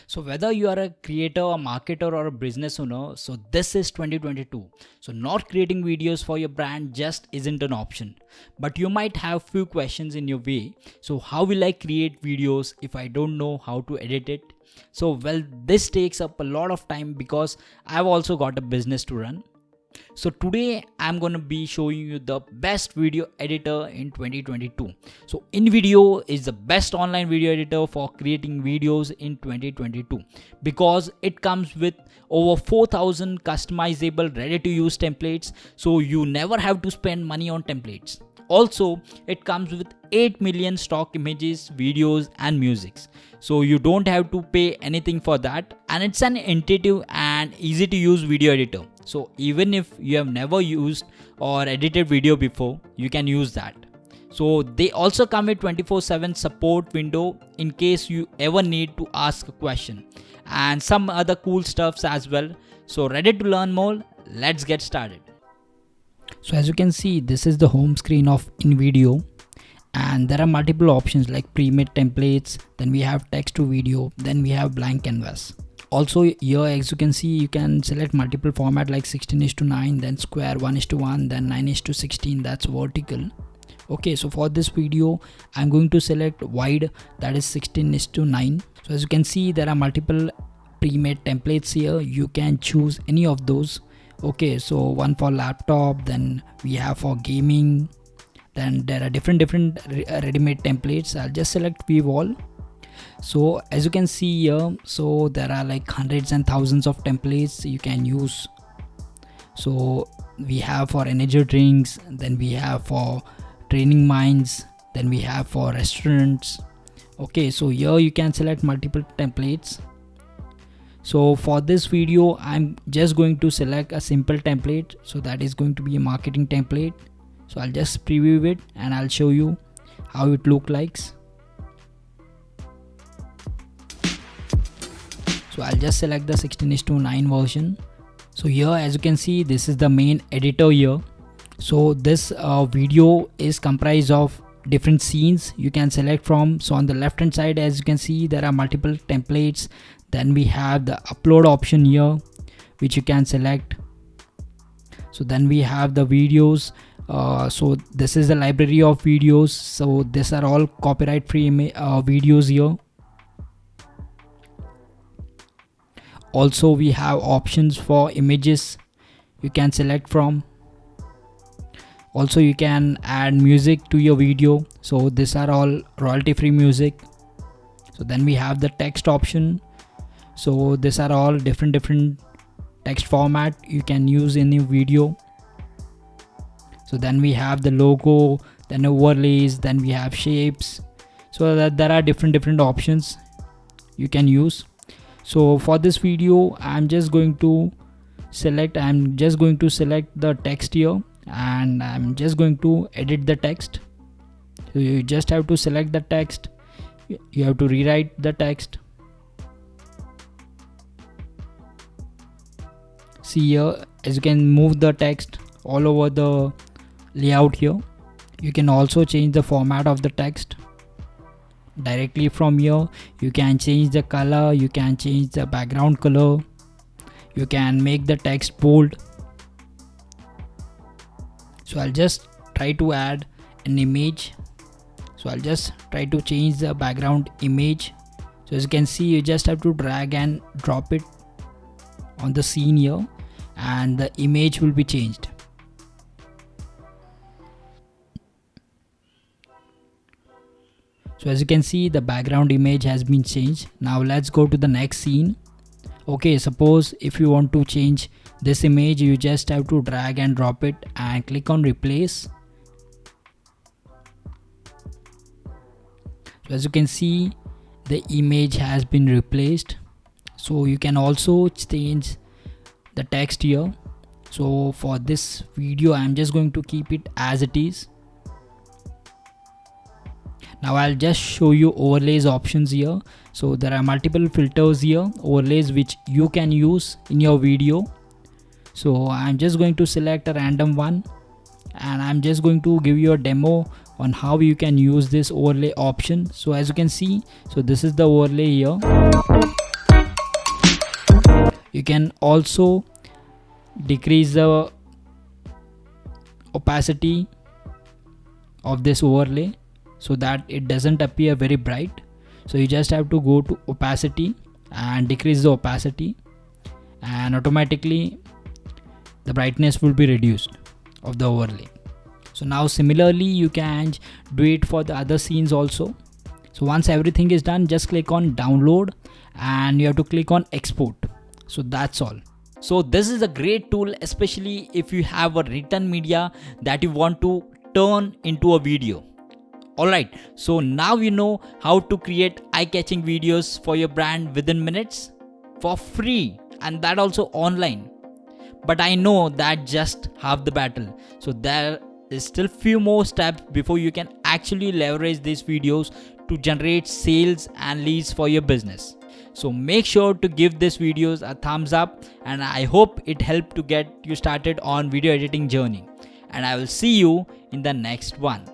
So whether you are a creator, a marketer, or a business owner, so this is 2022. So not creating videos for your brand just isn't an option. But you might have few questions in your way. So how will I create videos if I don't know how to edit it? So well, this takes up a lot of time because I've also got a business to run. So today I'm going to be showing you the best video editor in 2022. So InVideo is the best online video editor for creating videos in 2022 because it comes with over 4,000 customizable ready to use templates, so you never have to spend money on templates. Also, it comes with 8 million stock images, videos and musics. So you don't have to pay anything for that, and it's an intuitive and easy to use video editor. So even if you have never used or edited video before, you can use that. So they also come with 24/7 support window in case you ever need to ask a question, and some other cool stuffs as well. So ready to learn more? Let's get started. So as you can see, this is the home screen of InVideo, and there are multiple options like pre-made templates, then we have text to video, then we have blank canvas. Also here, as you can see, you can select multiple format like 16:9, then square, 1:1, then 9:16, that's vertical. Okay, so for this video I'm going to select wide, that is 16:9. So as you can see, there are multiple pre-made templates here. You can choose any of those. Okay, so one for laptop, then we have for gaming, then there are different ready-made templates. I'll just select view all. So as you can see here, so there are like hundreds and thousands of templates you can use. So we have for energy drinks, then we have for training minds, then we have for restaurants. Okay, so here you can select multiple templates. So for this video I'm just going to select a simple template, so that is going to be a marketing template. So I'll just preview it and I'll show you how it looks like. So I'll just select the 16:9 version. So here, as you can see, this is the main editor here. So this video is comprised of different scenes you can select from. So on the left hand side, as you can see, there are multiple templates. Then we have the upload option here, which you can select. So then we have the videos. So this is the library of videos. So these are all copyright free videos here. Also we have options for images you can select from. Also you can add music to your video. So these are all royalty free music. So then we have the text option. So these are all different text format you can use in your video. So then we have the logo, then overlays, then we have shapes. So that there are different options you can use. So for this video I'm just going to select the text here, and I'm just going to edit the text. So you just have to select the text, you have to rewrite the text. See here, as you can move the text all over the layout here. You can also change the format of the text directly from here. You can change the color, you can change the background color, you can make the text bold. So I'll just try to add an image. So I'll just try to change the background image. So as you can see, you just have to drag and drop it on the scene here, and the image will be changed. So as you can see, the background image has been changed. Now let's go to the next scene. Okay, suppose if you want to change this image, you just have to drag and drop it and click on replace. So as you can see, the image has been replaced. So you can also change the text here. So for this video I'm just going to keep it as it is. Now I'll just show you overlays options here. So there are multiple filters here, overlays, which you can use in your video. So I'm just going to select a random one, and I'm just going to give you a demo on how you can use this overlay option. So as you can see, so this is the overlay here. You can also decrease the opacity of this overlay so that it doesn't appear very bright. So you just have to go to opacity and decrease the opacity, and automatically the brightness will be reduced of the overlay. So now similarly you can do it for the other scenes also. So once everything is done, just click on download and you have to click on export. So that's all. So this is a great tool, especially if you have a written media that you want to turn into a video. Alright, so now you know how to create eye-catching videos for your brand within minutes for free, and that also online. But I know that just half the battle. So there is still few more steps before you can actually leverage these videos to generate sales and leads for your business. So make sure to give this videos a thumbs up, and I hope it helped to get you started on video editing journey. And I will see you in the next one.